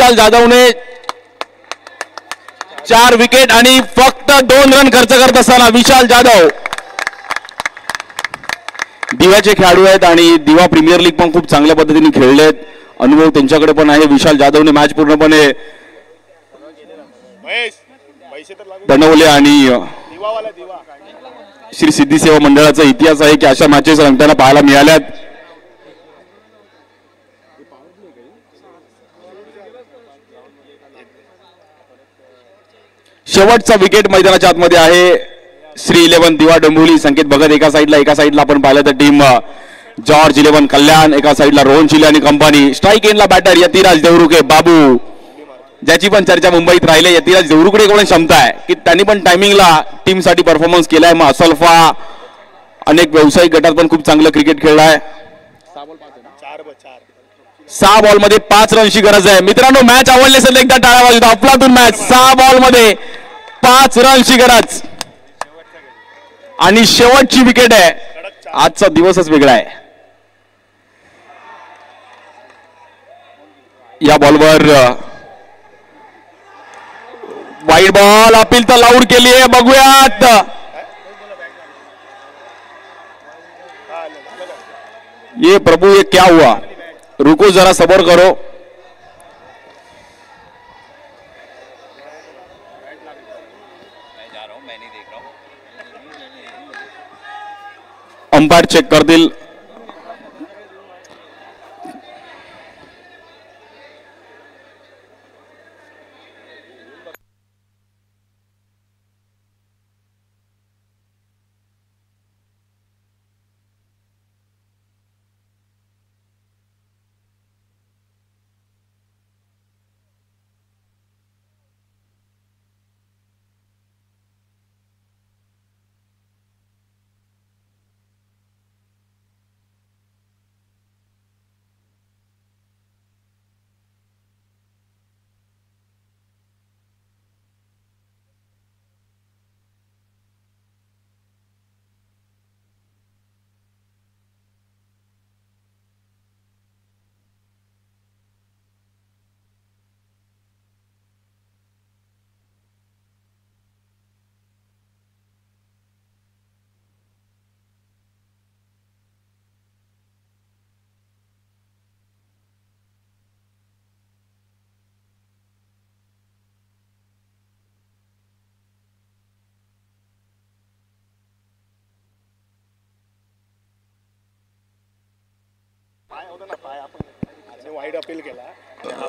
विशाल जाधवने 4 wicket आणि फक्त 2 run खर्च करत असताना विशाल जाधव दिव्याचे खेळाडू आहेत आणि दिवा प्रीमियर लीग पण खूप चांगल्या पद्धतीने खेळलेत. अनुभव त्यांच्याकडे पण आहे. विशाल जाधवने मॅच पूर्णपणे बनवले आणि श्री सिद्धी सेवा मंडळाचा इतिहास आहे की अशा मॅचेस रंगताना पाहायला मिळाल्यात. शेवटचा विकेट मैदानाच्या आतमध्ये आहे. श्री 11 दिवा डोंबिवली संकेत भगत एका साईडला आपण पाहिलं तर टीम जॉर्ज 11 कल्याण, एका साईडला रोहन चिले आणि कंपनी. स्ट्राईक एंडला बॅटर यतिराज देवरुखे बाबू, ज्याची पण चर्चा मुंबईत राहिले. यतिराज देवरुखे कडून क्षमता आहे की त्यांनी पण टायमिंगला टीमसाठी परफॉर्मन्स केलाय. मग असल्फा अनेक व्यावसायिक गटात पण खूप चांगलं क्रिकेट खेळलाय. 6 बॉलमध्ये 5 रनची गरज आहे. मित्रांनो मॅच आवडली असेल एकदा टाळ्या वाजवून. अफलातून मॅच. 6 बॉलमध्ये 5 रनची गरज आणि शेवटची विकेट आहे. आजचा दिवसच वेगळा आहे. या बॉलवर वाईड बॉल अपील तर लाऊड केली आहे. बघूयात ये प्रभू ये क्या हुआ, रुको जरा सबर करो. अंपायर चेक करतील.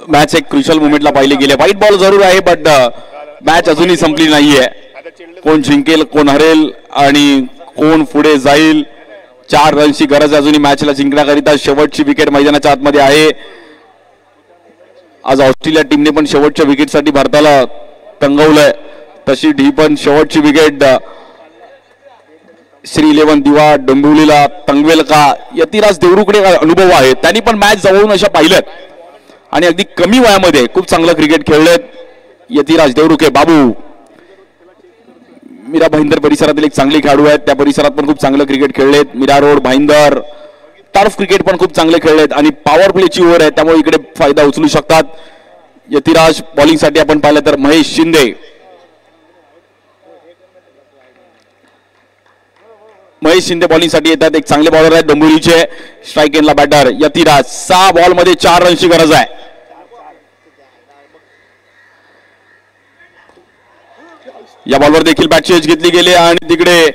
मॅच एक क्रुशियल मोमेंटला पाहिले गेले. व्हाईट बॉल जरूर आहे बट मॅच अजूनही संपली नाहीये. कोण जिंकेल कोण हरेल आणि कोण पुढे जाईल. 4 रनची गरज अजूनही मॅचला जिंकण्याकरिता. शेवटची विकेट मैदानाच्या आतमध्ये आहे. आज ऑस्ट्रेलिया टीमने पण शेवटच्या विकेटसाठी भारताला तंगवलंय. तशी ढी पण शेवटची विकेट श्री 11 दिवा डोंबिवलीला तंगवेल का. यतिराज देवरुखे अनुभव आहे. त्यांनी पण मॅच जवळून अशा पाहिल्यात आणि अगदी कमी वयामध्ये खूप चांगलं क्रिकेट खेळलेत. यतिराज देवरुखे बाबू मीरा भाईंदर परिसरातील एक चांगले खेळाडू आहेत. त्या परिसरात पण खूप चांगलं क्रिकेट खेळलेत. Mira road Bhayander turf cricket पण खूप चांगले खेळलेत आणि पॉवर प्लेची ओव्हर आहे त्यामुळे इकडे फायदा उचलू शकतात. यतिराज बॉलिंगसाठी आपण पाहिलं तर महेश शिंदे. महेश शिंदे बॉलिंगसाठी येतात. एक चांगले बॉलर आहेत डोंबिवलीचे. स्ट्राईक एंडला बॅटर यतिराज. 6 बॉलमध्ये 4 रनची गरज आहे. या बॉलवर देखील बॅटची एज घेतली गेली आणि तिकडे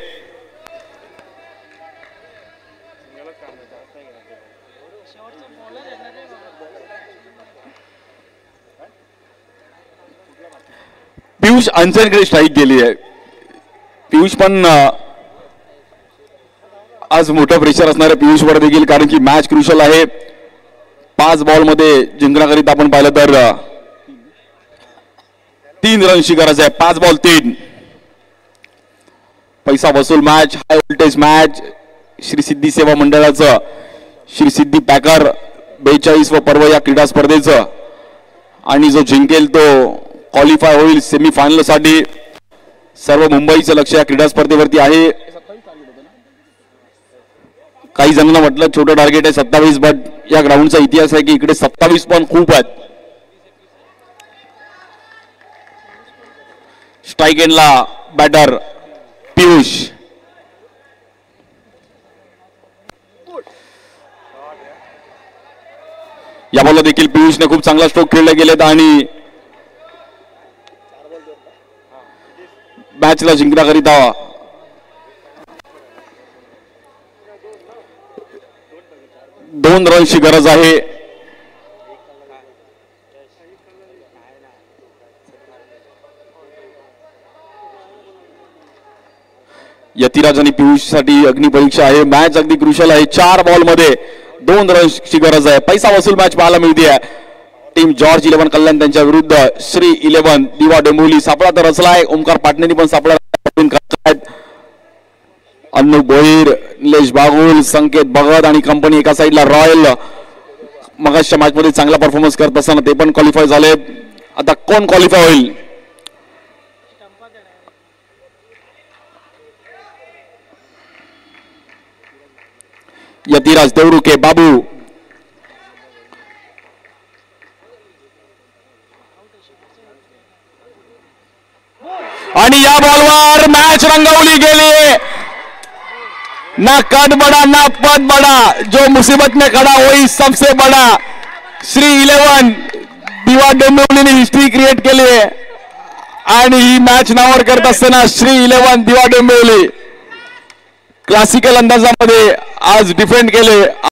पियुष अंचनकडे स्ट्राईक गेली आहे. पियुष पण आज मोठं प्रेशर असणार आहे पियुषवर देखील कारण की मॅच क्रुशियल आहे. 5 बॉलमध्ये जिंकण्याकरिता आपण पाहिलं तर 3 रनची गरज आहे. 5 बॉल 3. पैसा वसूल match, high voltage match. Shri Siddhi Seva मंडळाचं श्री सिद्धी पॅकर 42व पर्व या क्रीडा स्पर्धेचं आणि जो जिंकेल तो क्वालिफाय होईल सेमीफायनल साठी. सर्व मुंबईचं लक्ष या क्रीडा स्पर्धेवरती आहे. काही जणांना म्हटलं छोटं टार्गेट आहे 27 बट या ग्राउंडचा इतिहास आहे की इकडे 27 पण खूप आहेत. स्ट्राइक एंडला बॅटर पियुष. या बॉलला देखील पियुषने खूप चांगला स्ट्रोक खेळले गेलेत आणि मॅचला जिंकण्याकरिता 2 रनची गरज आहे. यतिराज आणि पियुष साठी अग्निपरीक्षा आहे. मॅच अगदी क्रुशियल आहे. 4 बॉलमध्ये 2 रनची गरज आहे. पैसा वसूल मॅच पाहायला मिळते. टीम जॉर्ज 11 कल्याण त्यांच्या विरुद्ध श्री 11 दिवा डोंबिवली. सापळा तर रचलाय. ओमकार पाटणेंनी पण सापळा करतायत. अन्नू भोईर, निलेश बागुल, संकेत भगत आणि कंपनी एका साईडला. रॉयल मगाच्या मॅच मध्ये चांगला परफॉर्मन्स करत असताना ते पण क्वालिफाय झाले. आता कोण क्वालिफाय होईल? यतिराज देवरुके, बाबू आणि या बॉलवर मॅच रंगवली गेली. ना कद बड़ा ना पद बड़ा, जो मुसीबत में खड़ा वही सबसे बड़ा. श्री 11 दिवा डोंबिवलीने हिस्ट्री क्रिएट केली आहे आणि ही मॅच नावावर करत असताना श्री 11 दिवा डोंबिवली क्लासिकल अंदाजामध्ये आज डिफेंड केले.